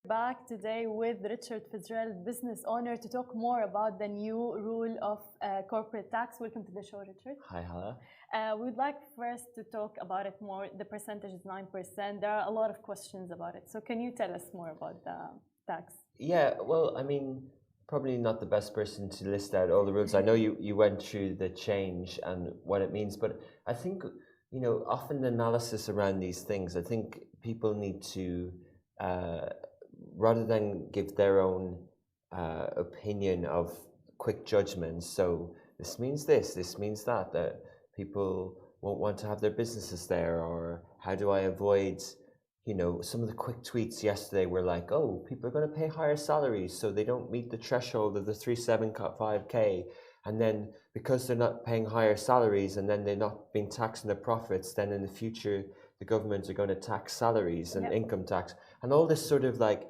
back today with Richard Fitzgerald, business owner, to talk more about the new rule of corporate tax. Welcome to the show, Richard. Hi, Hala. We'd like first to talk about it more. The percentage is 9%. There are a lot of questions about it. So can you tell us more about the tax? Yeah, well, I mean, probably not the best person to list out all the rules. I know you went through the change and what it means, but I think, you know, often the analysis around these things, I think people need to, rather than give their own opinion of quick judgments, so this means that people won't want to have their businesses there, or how do I avoid, you know, some of the quick tweets yesterday were like, oh, people are going to pay higher salaries so they don't meet the threshold of the 375K. And then because they're not paying higher salaries and then they're not being taxed on their profits, then in the future, the governments are going to tax salaries and income tax and all this sort of like,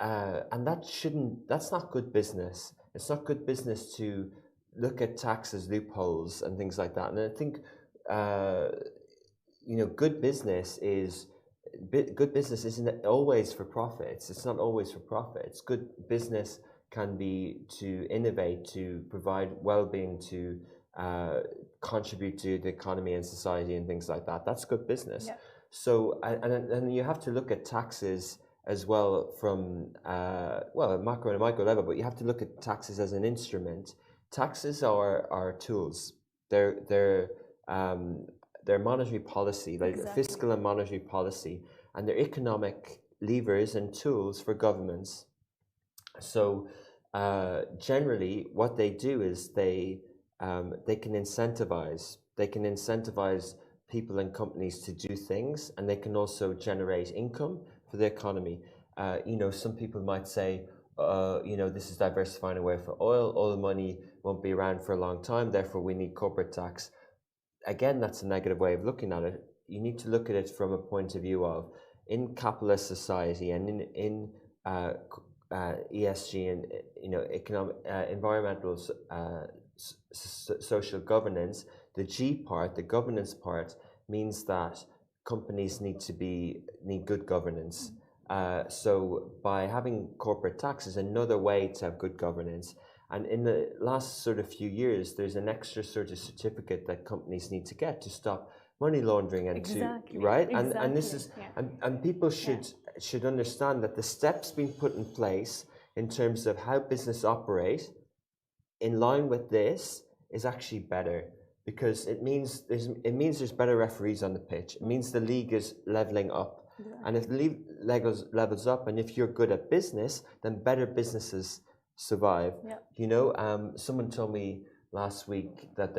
and that's not good business. It's not good business to look at taxes loopholes and things like that. And I think, you know, good business isn't always for profits. It's not always for profits. Good business can be to innovate, to provide well-being, to contribute to the economy and society and things like that. That's good business. Yeah. So, and you have to look at taxes as well from, well, a macro and a micro level, but you have to look at taxes as an instrument. Taxes are tools. They're monetary policy, like fiscal and monetary policy, and they're economic levers and tools for governments. So generally, what they do is they can incentivize. They can incentivize people and companies to do things, and they can also generate income for the economy. You know, some people might say, you know, this is diversifying away from oil. Oil money won't be around for a long time, therefore we need corporate tax. Again, that's a negative way of looking at it. You need to look at it from a point of view of, in capitalist society and in ESG and, you know, economic, environmental, social governance, the G part, the governance part, means that companies need good governance. So by having corporate tax is another way to have good governance. And in the last sort of few years, there's an extra sort of certificate that companies need to get to stop money laundering and and this is and people should understand that the steps being put in place in terms of how business operate in line with this is actually better, because it means there's better referees on the pitch. It means the league is leveling up. And if the league levels up, and if you're good at business, then better businesses survive. You know, someone told me last week that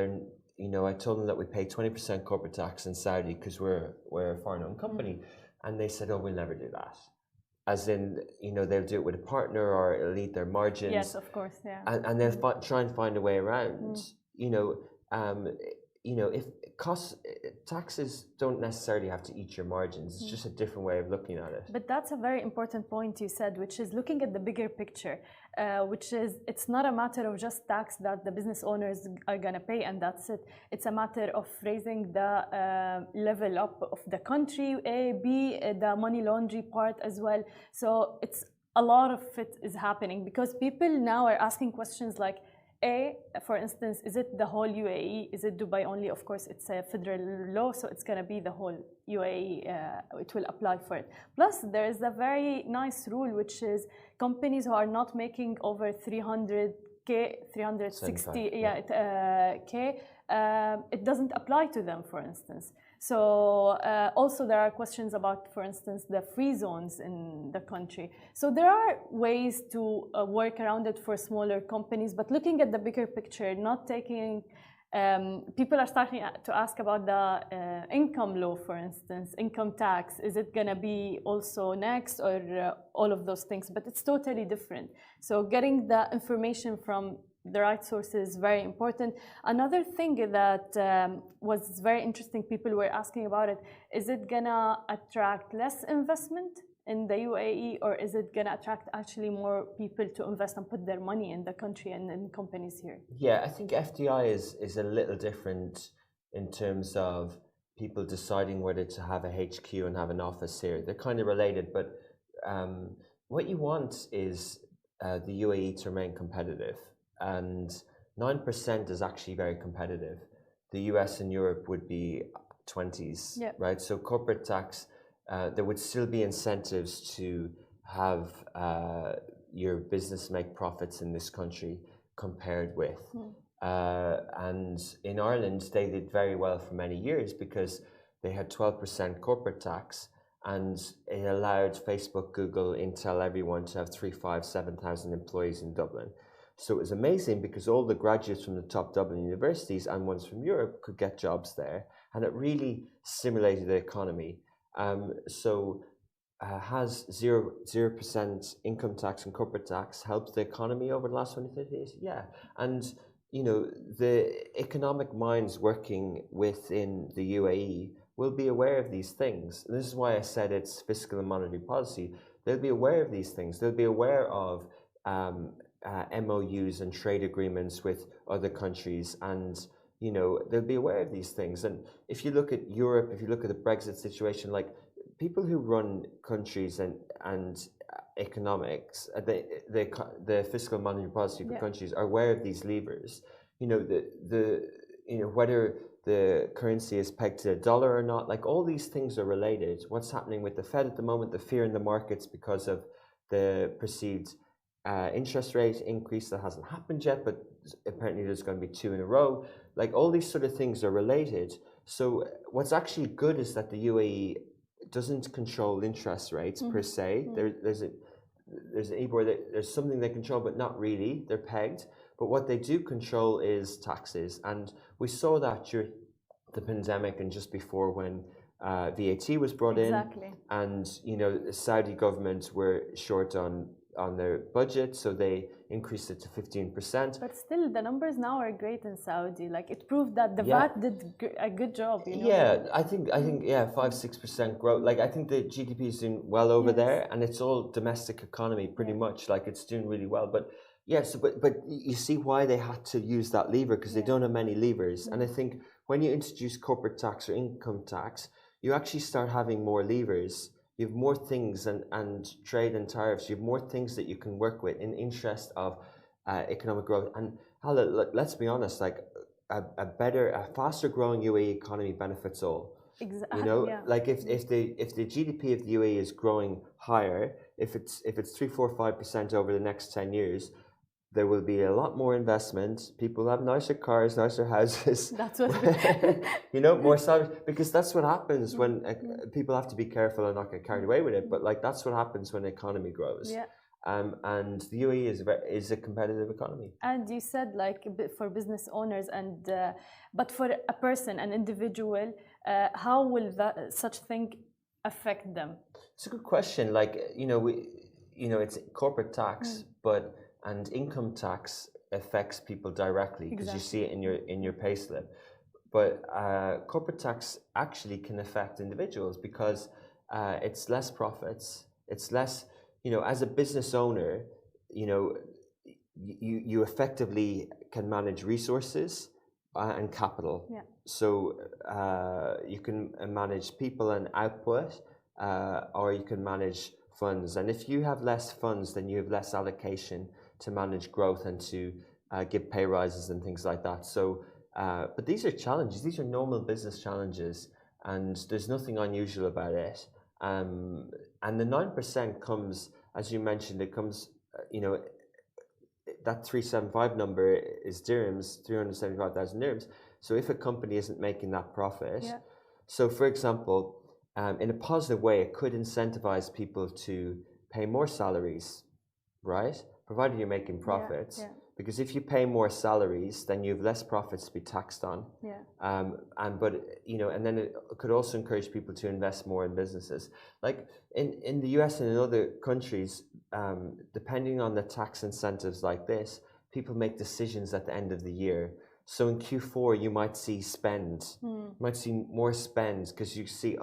you know, I told them that we pay 20% corporate tax in Saudi because we're a foreign-owned company, and they said, "Oh, we'll never do that." As in, you know, they'll do it with a partner or it'll eat their margins. Yes, of course, yeah. And they'll try and find a way around. You know, if taxes don't necessarily have to eat your margins. It's just a different way of looking at it. But that's a very important point you said, which is looking at the bigger picture, which is it's not a matter of just tax that the business owners are going to pay and that's it. It's a matter of raising the level up of the country, A, B, the money laundering part as well. So it's a lot of it is happening because people now are asking questions like, for instance, is it the whole UAE? Is it Dubai only? Of course, it's a federal law, so it's going to be the whole UAE. It will apply for it. Plus, there is a very nice rule, which is companies who are not making over 300K, 360, K, it doesn't apply to them, for instance. So also there are questions about, for instance, the free zones in the country. So there are ways to work around it for smaller companies, but looking at the bigger picture, not taking, people are starting to ask about the income law, for instance, income tax. Is it going to be also next or all of those things? But it's totally different. So getting the information from the right sources is very important. Another thing that was very interesting, people were asking about it, is it gonna attract less investment in the UAE, or is it gonna attract actually more people to invest and put their money in the country and in companies here? Yeah, I think FDI is a little different in terms of people deciding whether to have a HQ and have an office here. They're kind of related, but what you want is the UAE to remain competitive, and 9% is actually very competitive. The US and Europe would be 20s, right? So corporate tax, there would still be incentives to have your business make profits in this country compared with. And in Ireland, they did very well for many years because they had 12% corporate tax, and it allowed Facebook, Google, Intel, everyone to have 3,000, 5,000, 7,000 employees in Dublin. So it was amazing because all the graduates from the top Dublin universities and ones from Europe could get jobs there, and it really stimulated the economy. Has 0% income tax and corporate tax helped the economy over the last 20, 30 years? Yeah. And, you know, the economic minds working within the UAE will be aware of these things. And this is why I said it's fiscal and monetary policy. They'll be aware of these things. They'll be aware of MOUs and trade agreements with other countries, and you know, they'll be aware of these things. And if you look at Europe, if you look at the Brexit situation, like people who run countries and economics, the fiscal and monetary policy for countries are aware of these levers. You know, whether the currency is pegged to the dollar or not, like all these things are related. What's happening with the Fed at the moment, the fear in the markets because of the perceived interest rate increase that hasn't happened yet, but apparently there's going to be 2 in a row. Like all these sort of things are related. So what's actually good is that the UAE doesn't control interest rates per se. There's something they control, but not really. They're pegged. But what they do control is taxes, and we saw that during the pandemic and just before when VAT was brought in. And you know, the Saudi government were short on their budget, so they increased it to 15%. But still, the numbers now are great in Saudi. Like it proved that the VAT did a good job. You know? Yeah, I think 5-6% growth. Like I think the GDP is doing well over there, and it's all domestic economy pretty much. Like it's doing really well. But yes, but you see why they had to use that lever, because they don't have many levers. And I think when you introduce corporate tax or income tax, you actually start having more levers. You have more things and trade and tariffs. You have more things that you can work with in interest of economic growth. And Hala, let's be honest, like a faster growing UAE economy benefits all. Exactly. You know, like if the GDP of the UAE is growing higher, if it's 3, 4, 5% over the next 10 years, there will be a lot more investment. People have nicer cars, nicer houses. That's what you know, more salaries, because that's what happens when people have to be careful and not get carried away with it. But like that's what happens when the economy grows. And the UAE is a competitive economy. And you said like for business owners and but for a person, an individual, how will such thing affect them? It's a good question. Like it's corporate tax, and income tax affects people directly because you see it in your payslip. But corporate tax actually can affect individuals because it's less profits. It's less, you know, as a business owner, you know, you effectively can manage resources and capital. So you can manage people and output, or you can manage funds. And if you have less funds, then you have less allocation to manage growth and to give pay rises and things like that. So, but these are challenges. These are normal business challenges, and there's nothing unusual about it. And the 9% comes, as you mentioned, it comes, you know, that 375 number is dirhams, 375,000 dirhams. So if a company isn't making that profit, so for example, in a positive way, it could incentivize people to pay more salaries, right? Provided you're making profits. Because if you pay more salaries, then you have less profits to be taxed on. But you know, and then it could also encourage people to invest more in businesses. Like in the US and in other countries, depending on the tax incentives like this, people make decisions at the end of the year. So in Q4, you might see spend. You might see more spend because you see,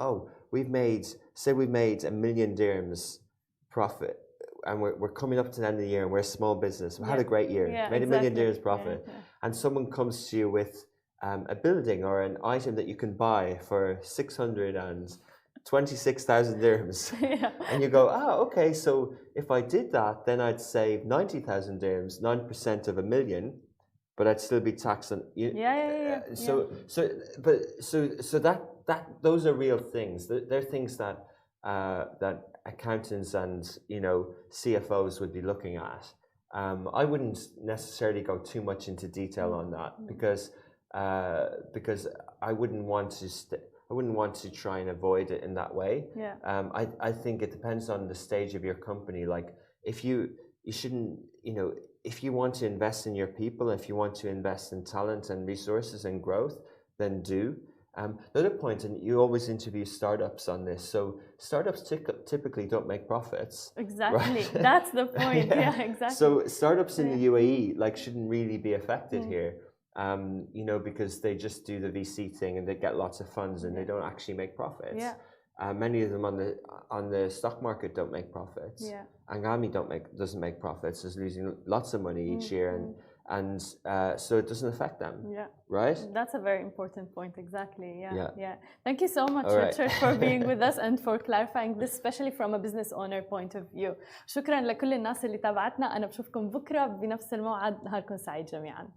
we've made $1 million dirhams profit. And we're coming up to the end of the year, and we're a small business. We had a great year, made $1 million profit, and someone comes to you with a building or an item that you can buy for 600 and 26,000 dirhams. Yeah. And you go, okay, so if I did that, then I'd save 90,000 dirhams, 9% of a million, but I'd still be taxed on. So that those are real things. They're things that that accountants and CFOs would be looking at. I wouldn't necessarily go too much into detail on that because I wouldn't want to try and avoid it in that way. Yeah. I think it depends on the stage of your company. Like if you shouldn't, if you want to invest in your people, if you want to invest in talent and resources and growth, then do. The other point, and you always interview startups on this, so startups typically don't make profits. Exactly, right? That's the point. Yeah, exactly. So startups in the UAE shouldn't really be affected here, because they just do the VC thing and they get lots of funds and they don't actually make profits. Yeah. Many of them on the stock market don't make profits. Yeah. Angami doesn't make profits. Is losing lots of money each year, and so it doesn't affect them. Yeah. Right. That's a very important point. Exactly. Yeah. Thank you so much, Richard, for being with us and for clarifying this, especially from a business owner point of view. شكرا لكل الناس اللي تابعتنا. أنا بشوفكم بكرة بنفس الموعد. نهاركم سعيد جميعا.